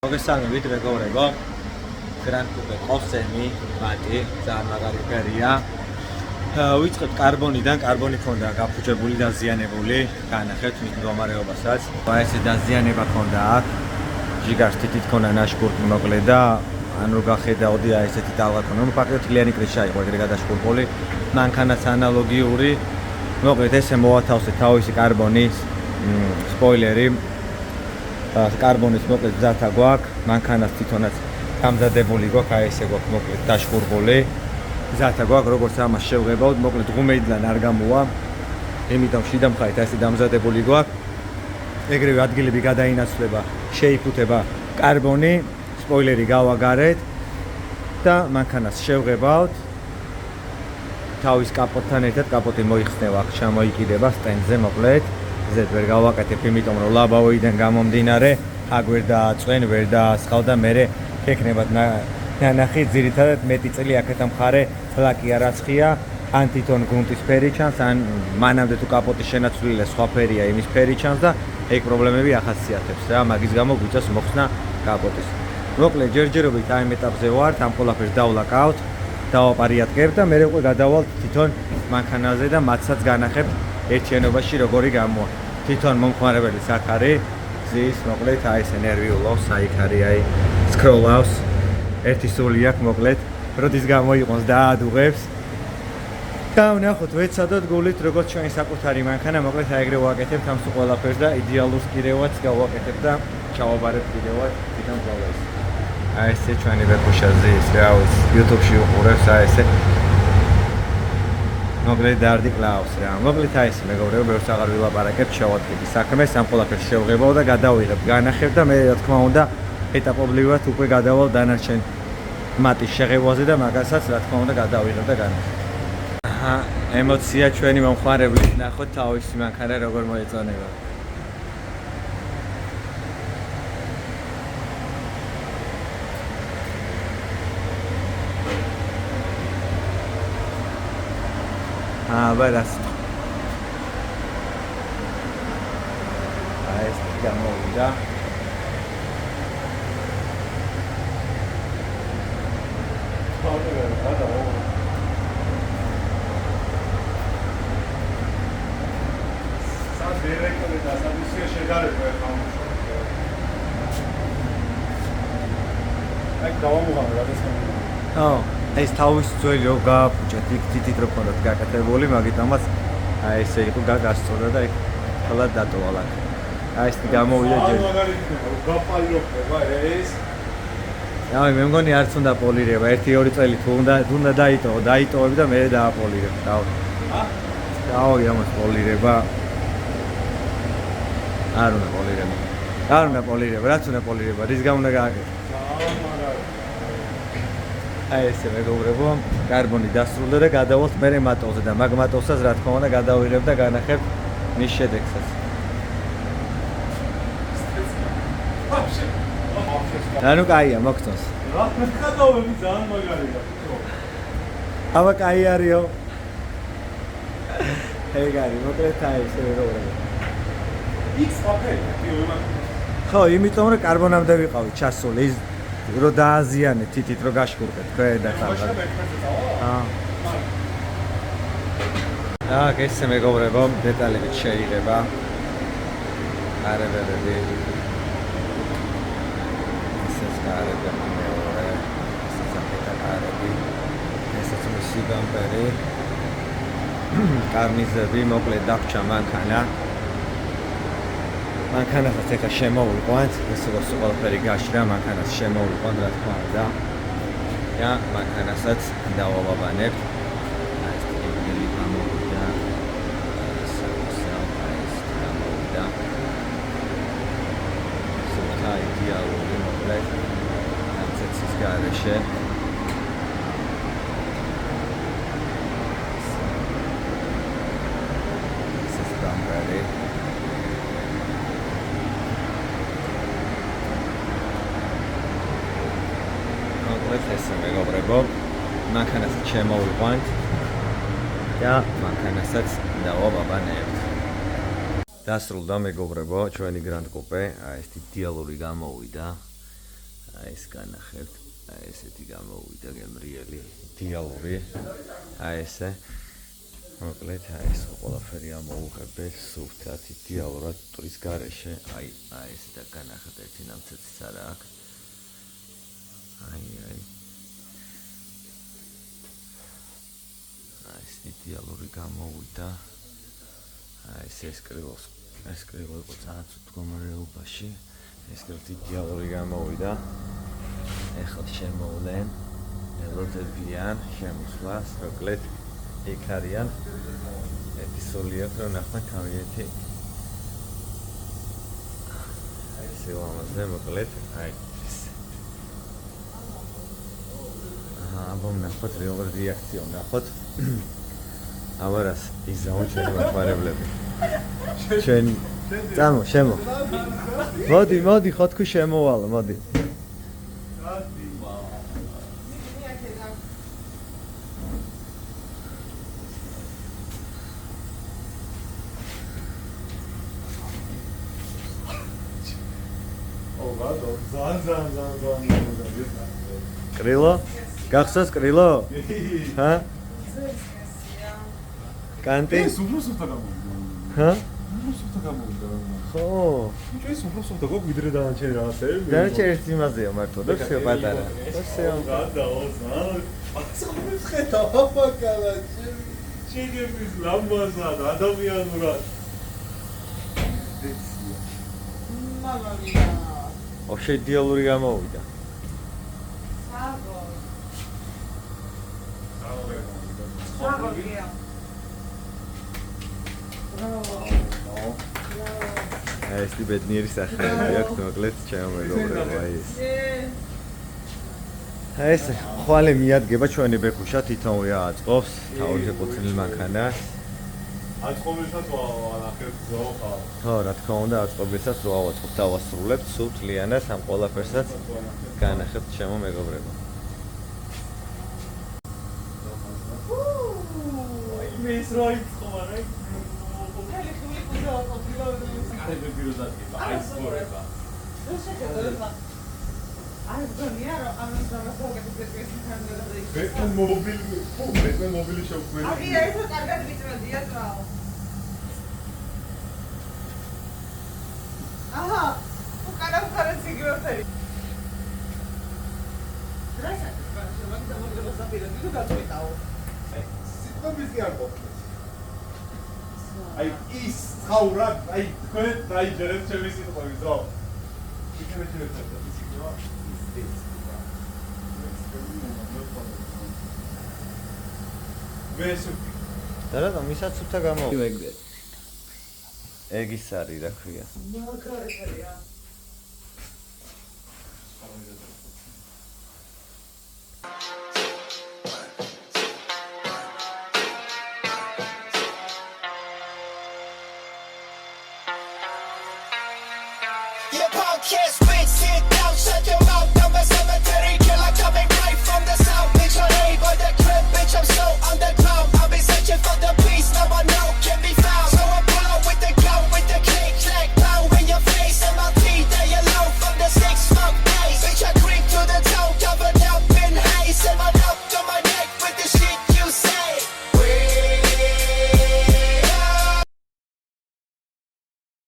მოგესალმებით მეგობრებო, Grand Coupe ყოვსენი, მათი, ძალიან მაგარი ფერია. ვიწყებთ კარბონიდან, კარბონი ქონდა გაფუჭებული და ზიანებული, განახეთ მის მდგომარეობასაც. ეს დაზიანება ქონდა აქ. ჯიგარს თითით ქონდა ნაშკურტი მოკლე და ან რო გახედაოდი აი ესეთი ტალღა ქონდა. ნუ ფაქტობრივად თლიანი კრეშა იყო ეგრე გადაშკურპული. მანქანაც ანალოგიური. მოკლედ ესე მოვათავსე თავისი კარბონის სპოილერი. კარბონის მოკლედ ზართა გვაქვს, მანქანას თვითონაც გამზადებული გვაქვს, აი ესე გვაქვს მოკლედ დაშკურპული. ზართა გვაქვს, როგორც ამას შევღებავთ, მოკლედ ღუმეიდან არ გამოვა. იმიტომ შიდა მხარით ასე დამზადებული გვაქვს. ეგრევე ადგილები გადაინაცვლება, შეიფუთება კარბონი, სპოილერი გავაგარეთ და მანქანას შევღებავთ. თავის კაპოტთან ერთად კაპოტი მოიხსნება, აქ ჩამოიკიდება სტენდზე მოკლედ. ზედ ვერ გავაკეთებ, იმიტომ რომ ლაბავოიდან გამომდინარე, აქ ვერ დააწვენ, ვერ დაასხავ და მე ექნებათ ნანახი, ძირითადად მეტი წელი აქეთა მხარე ფლაკი არაცხია, ან თვითონ გრუნტის ფერი ჩანს, ან მანამდე თუ კაპოტი შენაცვლილია სხვა ფერია, იმის ფერი ჩანს და ეგ პრობლემები ახასიათებს რა, მაგის გამო გვიწევს მოხსნა კაპოტის. მოკლედ ჯერჯერობით აი ამ ეტაპზე ვართ, ამ ყველაფერს დავლაკავთ, დავაპარიატკებ და მე უკვე გადავალთ თვითონ მანქანაზე და მათსაც განახებთ ერთიანობაში როგორი გამოვა. თვითონ მომხმარებელიც აქ არის, ზის მოკლედ აი ეს ნერვიულობს, აი იქ არის აი სკროლავს. ერთი სული აქვს მოკლედ, როდის გამოიყონს და აადუღებს. და ვნახოთ ვეცადოთ გულით როგორც ჩვენი საკუთარი მანქანა, მოკლედ აი ეგრე ვაკეთებთ ამ სულ ყველაფერს და იდეალურ კიდევაც გავაკეთებ და ჩავაბარებ კიდევაც თვითონ გავლეს. აი ესე ჩვენი ვებუშაზე ის რა ვიცი, YouTube-ში უყურებს აი ესე მოკლედ დარდი კლავს რა. მოკლედ აი ეს მეგობრებო, ბევრს აღარ ვილაპარაკებ, შევადგები საქმეს, ამ ყველაფერს შევღებავ და გადავიღებ, განახებ და მე რა თქმა უნდა ეტაპობრივად უკვე გადავალ დანარჩენ მატის შეღებაზე და მაგასაც რა თქმა უნდა გადავიღებ და განახებ. აჰა, ემოცია ჩვენი მომხმარებლის ნახოთ თავისი მანქანა როგორ მოეწონება. ბარას. აი ეს გამოვიდა. ეს თავის ძველი რო გააფუჭეთ, იქ თითით რო ქონდათ გაკეთებული, მაგით ამას აი ესე იყო გასწორდა და იქ ხოლად დატოვალა. აი ეს გამოვიდა ჯერ. გაპალიროება ეს. აი მე მგონი არც უნდა პოლირება, 1-2 წელი თუ უნდა დაიტოვებ და მე დააპოლირებ. დავი ამას პოლირება. არ უნდა პოლირება. არ უნდა პოლირება, რაც უნდა პოლირება, რის გამო უნდა გააკეთო. აი ესე მეგობრებო, კარბონი დასრულდა და გადავალთ მე მატოვზე და მაგ მატოვსაც რა თქმა უნდა გადავიღებ და განახებ მის შედეგსაც. ანუ კაია, მოგწონს. რა გადავები ძალიან მაგარია. აბა კაი არისო. ეგ არის, მოკლედ აი ესე მეგობრებო. იქ საფერი, ხო, იმიტომ რომ კარბონამდე ვიყავი ჩასული ის რო დააზიანე თითით რო გაშკურყეთ ქვედა ხალხი. აქ ესე მეგობრებო, დეტალებით შეიღება. არებები. ესეც კარები მეორე. ესეც აკეთები. ესეც მისი გამპერი. კარნიზები მოკლედ დაგჭა მანქანა. მანქანასაც ეხა შემოვიყვანთ, ეს როგორც ყველაფერი გაშრა, მანქანას შემოვიყვანთ რა თქმა უნდა. და მანქანასაც დავავაბანებ. ეს ტიპი გამოვიდა. გამოვიდა. სულ იდეალური მოკლედ. ამცეცის გარეშე. ეს გამბარი. ესე მეგობრებო, მანქანასაც შემოვიყვანთ და მანქანასაც დავავაბანებთ. დასრულდა მეგობრებო ჩვენი Grand Coupe, აი ეს იდეალური გამოვიდა. აი ეს განახებთ, აი ესეთი გამოვიდა გემრიელი დიალოგი. აი ესე. მოკლედ აი ეს ყველაფერი ამოუღებთ სუფთად იდეალურად ტვრის გარეშე. აი ეს და განახეთ ერთი ნამცეციც არა აქვს. აი ეს იდეალური გამოვიდა. აი ეს კრივო იყო ძალიან ცუდ მდგომარეობაში. ეს ერთი იდეალური გამოვიდა. ეხლა შემოვლენ ელოდებიან შემოსვლას, მოკლედ იქ არიან. ერთი სული აქვს, რომ ნახოთ თავიეთი. აი ესე ამაზე მოკლედ, აი ეს. ნახოთ როგორ რეაქცია ნახოთ. ამარას იზაუნ ჩვენი მოხმარებლები. ჩვენი წამო, შემო. მოდი, ხო თქვი შემოვალ, მოდი. კრილო? გახსოვს კრილო? ჰა? კანტი? ეს უბრალოდ გამოვიდა. ჰა? უბრალოდ გამოვიდა. ხო. ეს უბრალოდ გვიდრე დანარჩენი რაღაცები. დანარჩენი ერთი იმაზეა მართლა და всё პატარა. всё. ასხობის ხედა აპაკალა. შეგების ლამბაზად ადამიანურად. მამა მია. ოშე იდეალური გამოვიდა. საგო. ეს ტიბეტნიერი სახელები აქვს, მოკლედ ჩემო მეგობრებო, აი ეს. ეს ხვალე მიადგება ჩვენი ბექუშა თითოეული აწყობს თავზე ყუთნილ მანქანას. აწყობილსაც ვანახებ ზოხა. ხო, რა თქმა უნდა, აწყობილსაც რო ავაწყობ, დავასრულებთ სულ თლიანად ამ ყველაფერსაც განახებთ ჩემო მეგობრებო. მე ის როიც ხوارე. ხელი ხული ყუდა აი ბიროზატი, აი სპორება. აი გონია რა ამას დამასწავლებს ეს თანხმობა. ბეტმენ მობილი შევქმნილი. აი ეს კარგად ვიწვევდია თაო. აჰა, უკანა ფარაციგროფერი. რასაც პარაშოვანი დამოგება საფირები თუ გაწყვეტაო. სიტყვების კი არ ყოფნის. აი ის ხაურად, აი თქვენ დაიჯერეთ ჩემი სიტყვები, ზო. იქნებ სიტყვა. და რა მისაც უთა გამოვიდა. ეგის არის რა ქვია. მაგარია. Your podcast.